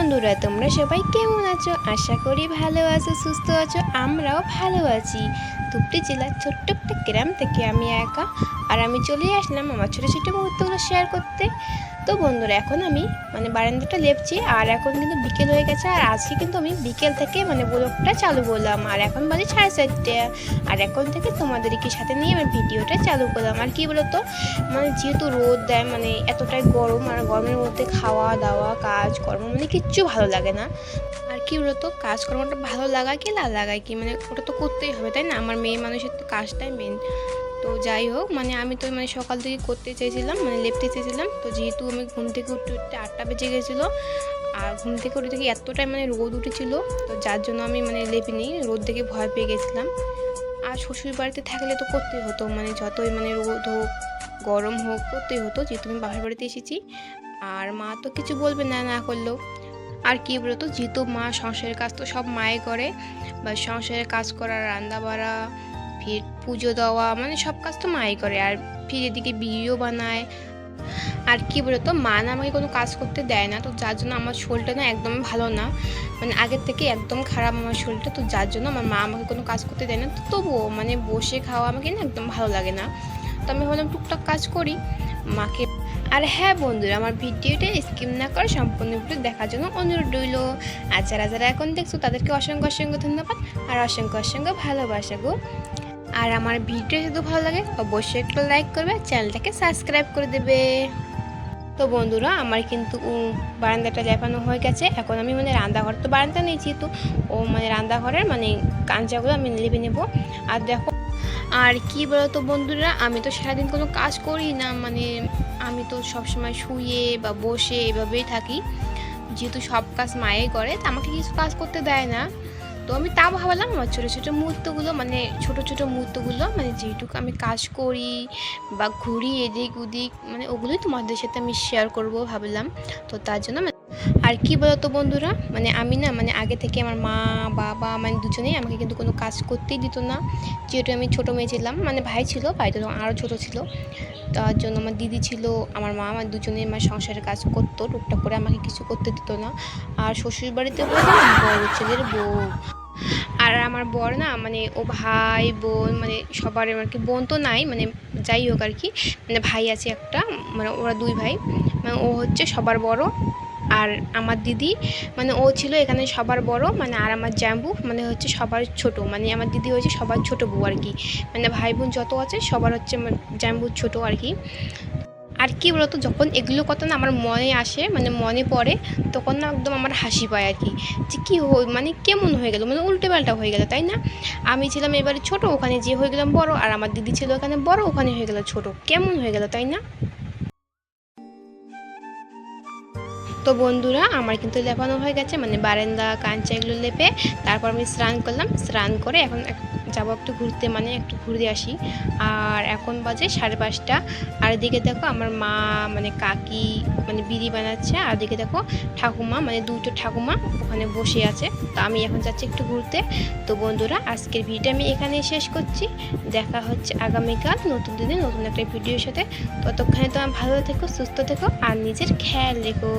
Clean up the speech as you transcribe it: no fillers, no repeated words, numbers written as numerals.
বন্ধুরা, তোমরা সবাই কেমন আছো? আশা করি ভালো আছো, সুস্থ আছো। আমরাও ভালো আছি। ধুপড়ি জেলার ছোট্ট একটা গ্রাম থেকে আমি একা, আর আমি চলে আসলাম আমার ছোটো ছোটো মুহূর্তগুলো শেয়ার করতে। তো বন্ধুরা, এখন আমি বারান্দাটা লেপছি, আর এখন কিন্তু বিকেল হয়ে গেছে। আর আজকে কিন্তু আমি বিকেল থেকে ব্লগটা চালু করলাম, আর এখন বাজে 4:30। আর এখন থেকে তোমাদেরকে সাথে নিয়ে আমার ভিডিওটা চালু করলাম। আর কি বলতো, যেহেতু রোদ দেয়, এতটাই গরম, আর গরমের মধ্যে খাওয়া দাওয়া কাজকর্ম কিচ্ছু ভালো লাগে না। আর কি বলতো, কাজকর্মটা ভালো লাগায় কি না লাগায় কি, ওটা তো করতেই হবে, তাই না? আমার মেয়ে মানুষের তো কাজটাই মেন। তো যাই হোক, আমি তো সকাল থেকে করতে চেয়েছিলাম, লেপতে চেয়েছিলাম। তো যেহেতু আমি ঘুম থেকে উঠতে উঠতে 8টা বেজে গেছিলো, আর ঘুম থেকে উঠে থেকে এতটাই রোদ উঠেছিল, তো যার জন্য আমি লেপিনি, রোদ দেখে ভয় পেয়ে গেছিলাম। আর শ্বশুর বাড়িতে থাকলে তো করতেই হতো, যতই রোদ হোক গরম হোক করতেই হতো, যেহেতু আমি বাপের বাড়িতে এসেছি। আর মা তো কিছু বলবে না, না করলেও। আর কি বলতো, যেহেতু মা সংসারের কাজ তো সব মায়ে করে, বা সংসারের কাজ করা, রান্না বাড়া, ফির পুজো দেওয়া, সব কাজ তো মাই করে। আর ফির এদিকে ভিডিও বানায়। আর কি বলতো, মা না আমাকে কোনো কাজ করতে দেয় না, তো যার জন্য আমার শরীরটা না একদম ভালো না, আগের থেকে একদম খারাপ আমার শরীরটা। তো যার জন্য আমার মা আমাকে কোনো কাজ করতে দেয় না। তো তবুও বসে খাওয়া আমাকে না একদম ভালো লাগে না। তো আমি ভাবলাম টুকটাক কাজ করি মাকে। আর হ্যাঁ বন্ধুরা, আমার ভিডিওটা স্কিপ না করে সম্পূর্ণ ভিডিও দেখার জন্য অনুরোধ রইল। আর যারা যারা এখন দেখছো তাদেরকে অসংখ্য অসংখ্য ধন্যবাদ, আর অসংখ্য অসংখ্য ভালোবাসা গো। আর আমার ভিডিও যদি ভালো লাগে অবশ্যই একটা লাইক করবে, চ্যানেলটাকে সাবস্ক্রাইব করে দেবে। তো বন্ধুরা, আমার কিন্তু বারান্দাটা লেপানো হয়ে গেছে। এখন আমি রান্নাঘর তো বারান্দা নেই, যেহেতু ও রান্নাঘরের কাঁচাগুলো আমি লেপে নেবো। আর দেখো, আর কি বলতো বন্ধুরা, আমি তো সারাদিন কোনো কাজ করি না, আমি তো সবসময় শুয়ে বা বসে এভাবেই থাকি। যেহেতু সব কাজ মায়ে করে, তো আমাকে কিছু কাজ করতে দেয় না। তো আমি তা ভাবলাম আমার ছোটো ছোটো মুহূর্তগুলো, ছোটো ছোটো মুহূর্তগুলো, যেটুকু আমি কাজ করি বা ঘুরি এদিক ওদিক, ওগুলোই তোমাদের সাথে আমি শেয়ার করব ভাবলাম। তো তার জন্য আর কি বলতো বন্ধুরা, আমি না আগে থেকে আমার মা বাবা দুজনেই আমাকে কিন্তু কোনো কাজ করতেই দিত না। যেহেতু আমি ছোটো মেয়ে ছিলাম, ভাই ছিল, ভাই তো আরও ছোটো ছিল। তার জন্য আমার দিদি ছিল, আমার মা, আমার দুজনেই সংসারের কাজ করতো টুকটাক করে, আমাকে কিছু করতে দিত না। আর শ্বশুর বাড়িতে বড় ছেলের বউ, আর আমার বর না ও ভাই বোন সবার আর কি, বোন তো নাই, যাই হোক আর কি, ভাই আছে একটা, ওরা 2 ভাই, ও হচ্ছে সবার বড়। আর আমার দিদি ও ছিল এখানে সবার বড়, আর আমার জাম্বু হচ্ছে সবার ছোট, আমার দিদি হচ্ছে সবার ছোট বউ আর কি। ভাই বোন যত আছে সবার হচ্ছে জাম্বু ছোট আর কি। আর কি বলতো, যখন এগুলো কথা না আমার মনে আসে, মনে পড়ে, তখন না একদম আমার হাসি পায় আর কি, যে কী কেমন হয়ে গেল, উল্টে পাল্টা হয়ে গেল, তাই না? আমি ছিলাম এবারে ছোট, ওখানে যে হয়ে গেলাম বড়, আর আমার দিদি ছিল ওখানে বড়, ওখানে হয়ে গেল ছোট, কেমন হয়ে গেল, তাই না? তো বন্ধুরা, আমার কিন্তু লেপানো হয়ে গেছে, বারান্দা কাঁচা এগুলো লেপে তারপর আমি স্নান করলাম। স্নান করে এখন যাবো একটু ঘুরতে, একটু ঘুরে আসি। আর এখন বাজে 5:30। আর এদিকে দেখো আমার মা কাকি বিড়ি বানাচ্ছে, আর এদিকে দেখো ঠাকুমা, 2টো ঠাকুমা ওখানে বসে আছে। তো আমি এখন যাচ্ছি একটু ঘুরতে। তো বন্ধুরা, আজকের ভিডিওটা আমি এখানেই শেষ করছি। দেখা হচ্ছে আগামীকাল নতুন দিনে নতুন একটা ভিডিওর সাথে। ততক্ষণে তোমার ভালো থেকো, সুস্থ থেকো, আর নিজের খেয়াল রেখো।